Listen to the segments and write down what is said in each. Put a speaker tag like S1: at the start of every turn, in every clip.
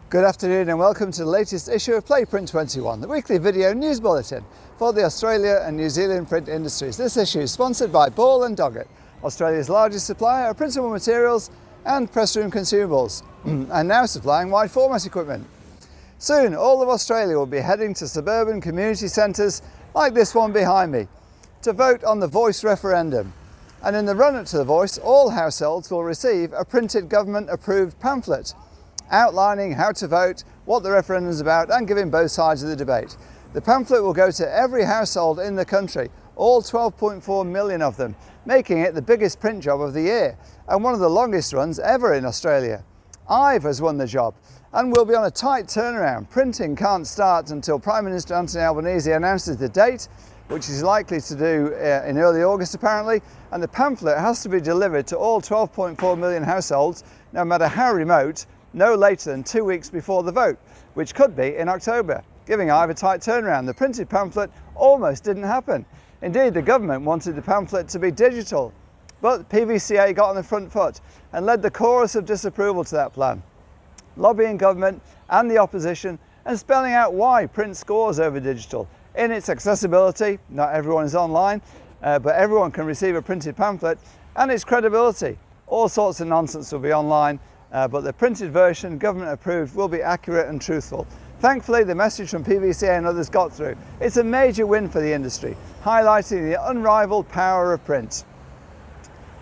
S1: Good afternoon and welcome to the latest issue of Print21, the weekly video news bulletin for the Australia and New Zealand print industries. This issue is sponsored by Ball & Doggett, Australia's largest supplier of printable materials and press room consumables, and now supplying wide format equipment. Soon, all of Australia will be heading to suburban community centres like this one behind me to vote on the Voice referendum. And in the run-up to the Voice, all households will receive a printed government-approved pamphlet outlining how to vote, what the referendum is about, and giving both sides of the debate. The pamphlet will go to every household in the country, all 12.4 million of them, making it the biggest print job of the year and one of the longest runs ever in Australia. IVE has won the job and will be on a tight turnaround. Printing can't start until Prime Minister Anthony Albanese announces the date, which he's likely to do in early August apparently, and the pamphlet has to be delivered to all 12.4 million households, no matter how remote, no later than 2 weeks before the vote, which could be in October, giving IVE a tight turnaround. The printed pamphlet almost didn't happen. Indeed, the government wanted the pamphlet to be digital, but PVCA got on the front foot and led the chorus of disapproval to that plan, lobbying government and the opposition and spelling out why print scores over digital. In its accessibility, not everyone is online, but everyone can receive a printed pamphlet, and its credibility. All sorts of nonsense will be online, but the printed version, government approved, will be accurate and truthful. Thankfully, the message from PVCA and others got through. It's a major win for the industry, highlighting the unrivaled power of print.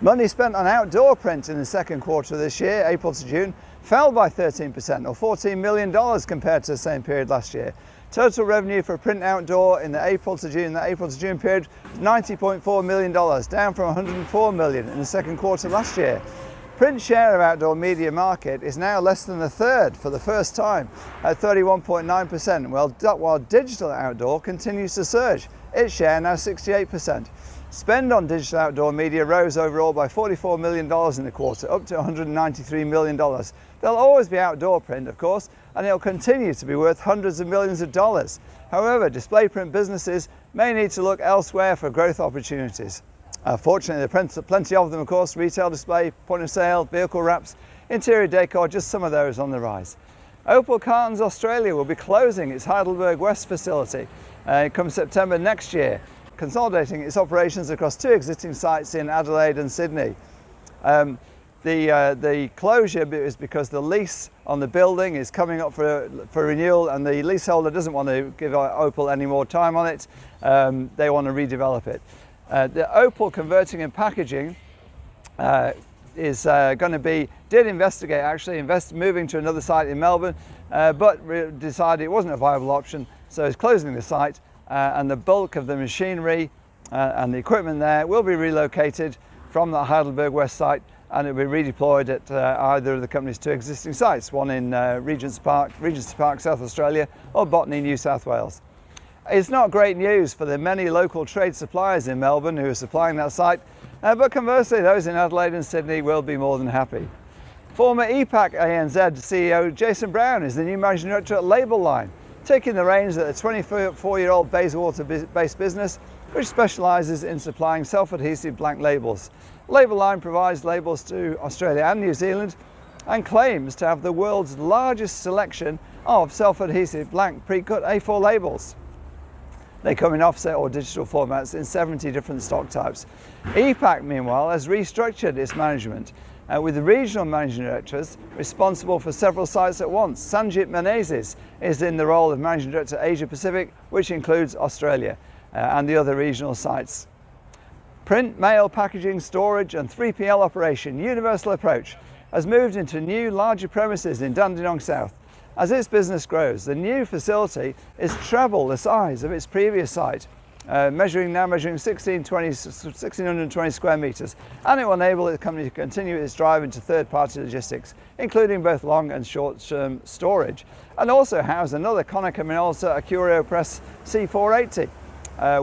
S1: Money spent on outdoor print in the second quarter of this year, April to June, fell by 13% or $14 million compared to the same period last year. Total revenue for print outdoor in the April to June period was $90.4 million, down from $104 million in the second quarter last year. Print share of outdoor media market is now less than a third for the first time at 31.9%, while digital outdoor continues to surge, its share now 68%. Spend on digital outdoor media rose overall by $44 million in the quarter, up to $193 million. There'll always be outdoor print, of course, and it'll continue to be worth hundreds of millions of dollars. However, display print businesses may need to look elsewhere for growth opportunities. Fortunately, there are plenty of them, of course: retail display, point of sale, vehicle wraps, interior decor, just some of those on the rise. Opal Cartons Australia will be closing its Heidelberg West facility come September next year, consolidating its operations across two existing sites in Adelaide and Sydney. The closure is because the lease on the building is coming up for renewal, and the leaseholder doesn't want to give Opal any more time on it. They want to redevelop it. The Opal Converting and Packaging is going to be, moving to another site in Melbourne, but decided it wasn't a viable option, so it's closing the site, and the bulk of the machinery and the equipment there will be relocated from the Heidelberg West site, and it will be redeployed at either of the company's two existing sites, one in Regency Park, South Australia, or Botany, New South Wales. It's not great news for the many local trade suppliers in Melbourne who are supplying that site, but conversely, those in Adelaide and Sydney will be more than happy. Former EPAC ANZ CEO Jason Brown is the new managing director at Label Line, taking the reins at the 24-year-old Bayswater-based business, which specialises in supplying self-adhesive blank labels. Label Line provides labels to Australia and New Zealand and claims to have the world's largest selection of self-adhesive blank pre-cut A4 labels. They come in offset or digital formats in 70 different stock types. EPAC, meanwhile, has restructured its management with the regional managing directors responsible for several sites at once. Sanjit Menezes is in the role of Managing Director Asia Pacific, which includes Australia and the other regional sites. Print, mail, packaging, storage and 3PL operation Universal Approach has moved into new, larger premises in Dandenong South. As its business grows, the new facility is treble the size of its previous site, measuring 1,620 square metres, and it will enable the company to continue its drive into third-party logistics, including both long and short-term storage, and also house another Konica Minolta Acurio Press C480,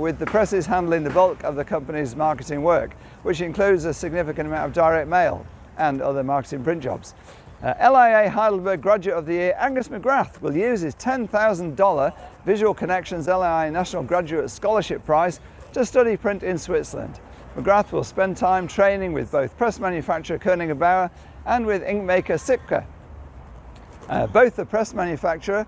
S1: with the presses handling the bulk of the company's marketing work, which includes a significant amount of direct mail and other marketing print jobs. LIA Heidelberg Graduate of the Year Angus McGrath will use his $10,000 Visual Connections LIA National Graduate Scholarship Prize to study print in Switzerland. McGrath will spend time training with both press manufacturer Koenig & Bauer and with ink maker Sitka. Both the press manufacturer,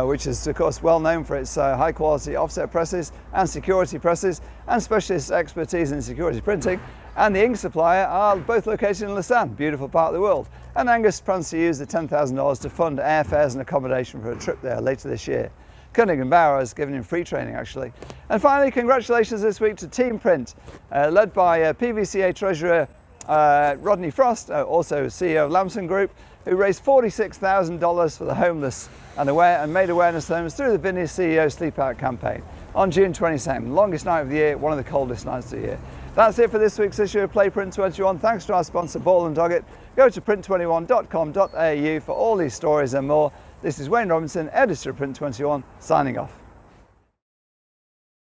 S1: which is of course well known for its high quality offset presses and security presses and specialist expertise in security printing, and the ink supplier are both located in Lausanne, beautiful part of the world. And Angus plans to use the $10,000 to fund airfares and accommodation for a trip there later this year. Koenig & Bauer has given him free training actually. And finally, congratulations this week to Team Print, led by PVCA Treasurer Rodney Frost, also CEO of Lamson Group, who raised $46,000 for the homeless and made awareness homes through the Vineyard CEO Sleep Out campaign on June 22nd, longest night of the year, one of the coldest nights of the year. That's it for this week's issue of Play Print21. Thanks to our sponsor Ball & Doggett. Go to print21.com.au for all these stories and more. This is Wayne Robinson, editor of Print21, signing off.